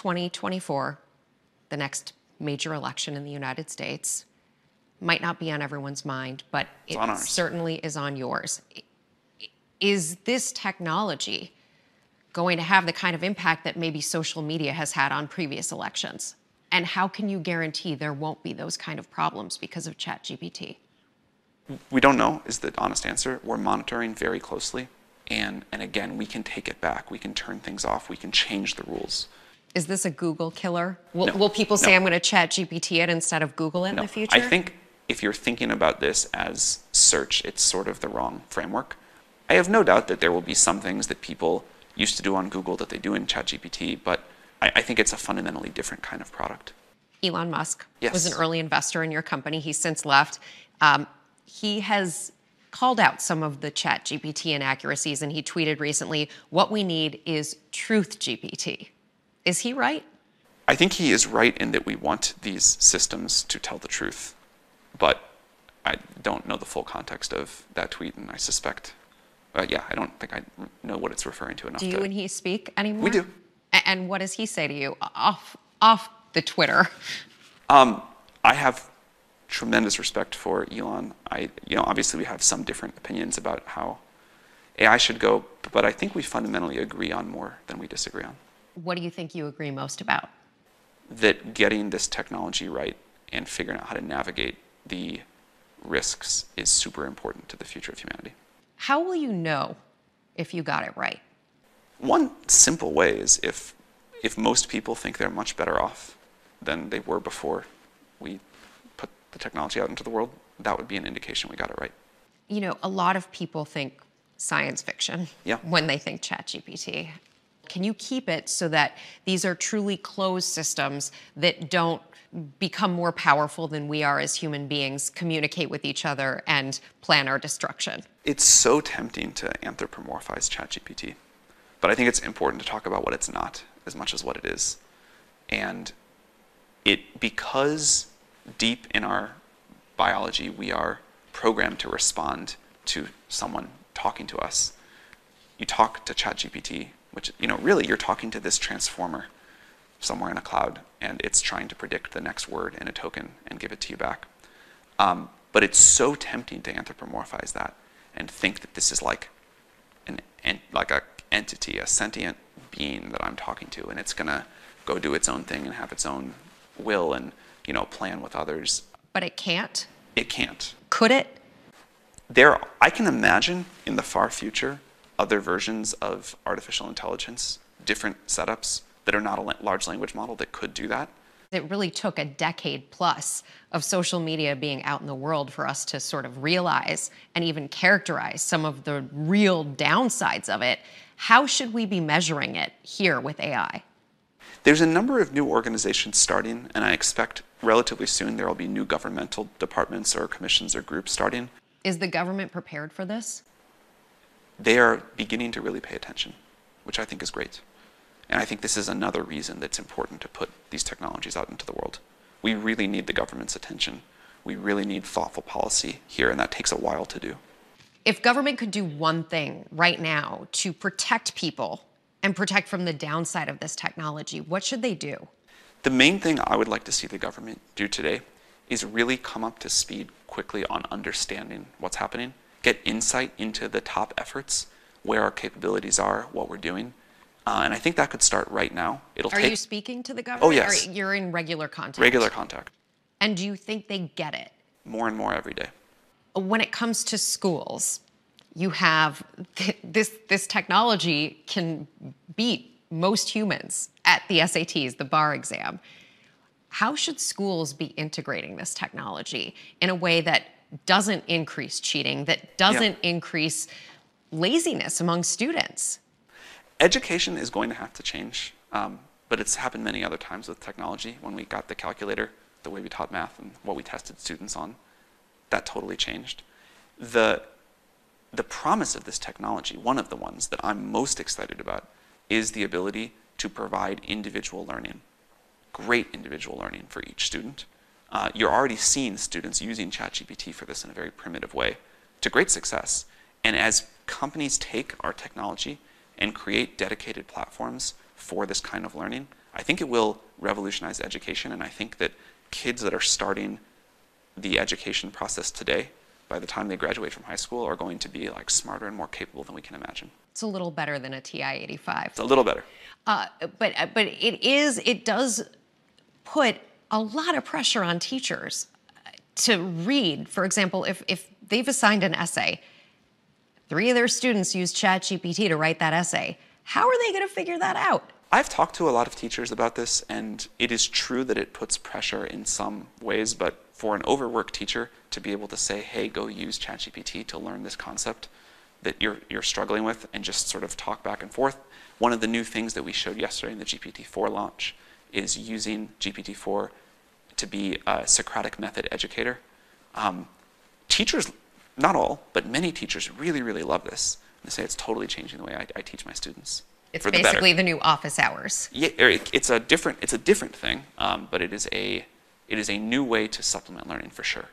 2024, the next major election in the United States, might not be on everyone's mind, but it certainly is on yours. Is this technology going to have the kind of impact that maybe social media has had on previous elections? And how can you guarantee there won't be those kind of problems because of ChatGPT? We don't know is the honest answer. We're monitoring very closely. And again, we can take it back. We can turn things off. We can change the rules. Is this a Google killer? Will people say, I'm going to ChatGPT it instead of Google it in the future? I think if you're thinking about this as search, it's sort of the wrong framework. I have no doubt that there will be some things that people used to do on Google that they do in ChatGPT, but I think it's a fundamentally different kind of product. Elon Musk was an early investor in your company. He's since left. He has called out some of the ChatGPT inaccuracies, and he tweeted recently, what we need is truth GPT. Is he right? I think he is right in that we want these systems to tell the truth, but I don't know the full context of that tweet, and I suspect, I don't think I know what it's referring to enough. Do you and he speak anymore? We do. And what does he say to you off the Twitter? I have tremendous respect for Elon. Obviously we have some different opinions about how AI should go, but I think we fundamentally agree on more than we disagree on. What do you think you agree most about? That getting this technology right and figuring out how to navigate the risks is super important to the future of humanity. How will you know if you got it right? One simple way is if most people think they're much better off than they were before we put the technology out into the world, that would be an indication we got it right. You know, a lot of people think science fiction when they think ChatGPT. Can you keep it so that these are truly closed systems that don't become more powerful than we are as human beings, communicate with each other, and plan our destruction? It's so tempting to anthropomorphize ChatGPT, but I think it's important to talk about what it's not as much as what it is. And because deep in our biology we are programmed to respond to someone talking to us. You talk to ChatGPT, which, really you're talking to this transformer somewhere in a cloud, and it's trying to predict the next word in a token and give it to you back. But it's so tempting to anthropomorphize that and think that this is like an entity, a sentient being that I'm talking to, and it's gonna go do its own thing and have its own will and plan with others. But it can't? It can't. Could it? I can imagine in the far future other versions of artificial intelligence, different setups that are not a large language model that could do that. It really took a decade plus of social media being out in the world for us to sort of realize and even characterize some of the real downsides of it. How should we be measuring it here with AI? There's a number of new organizations starting, and I expect relatively soon there will be new governmental departments or commissions or groups starting. Is the government prepared for this? They are beginning to really pay attention, which I think is great. And I think this is another reason that's important to put these technologies out into the world. We really need the government's attention. We really need thoughtful policy here, and that takes a while to do. If government could do one thing right now to protect people and protect from the downside of this technology, what should they do? The main thing I would like to see the government do today is really come up to speed quickly on understanding what's happening, get insight into the top efforts, where our capabilities are, what we're doing. And I think that could start right now. Are you speaking to the government? Oh, yes. Or you're in regular contact? Regular contact. And do you think they get it? More and more every day. When it comes to schools, you have this technology can beat most humans at the SATs, the bar exam. How should schools be integrating this technology in a way that doesn't increase cheating, that doesn't increase laziness among students? Education is going to have to change, but it's happened many other times with technology. When we got the calculator, the way we taught math and what we tested students on, that totally changed. The promise of this technology, one of the ones that I'm most excited about, is the ability to provide individual learning, great individual learning for each student. You're already seeing students using ChatGPT for this in a very primitive way to great success. And as companies take our technology and create dedicated platforms for this kind of learning, I think it will revolutionize education, and I think that kids that are starting the education process today, by the time they graduate from high school, are going to be like smarter and more capable than we can imagine. It's a little better than a TI-85. It's a little better. But it does put a lot of pressure on teachers to read. For example, if they've assigned an essay, 3 of their students use ChatGPT to write that essay, how are they going to figure that out? I've talked to a lot of teachers about this, and it is true that it puts pressure in some ways, but for an overworked teacher to be able to say, hey, go use ChatGPT to learn this concept that you're struggling with and just sort of talk back and forth. One of the new things that we showed yesterday in the GPT-4 launch is using GPT-4 to be a Socratic method educator. Teachers, not all, but many teachers really, really love this. They say it's totally changing the way I teach my students. It's basically the new office hours. Yeah, it's a different thing, but it is a new way to supplement learning for sure.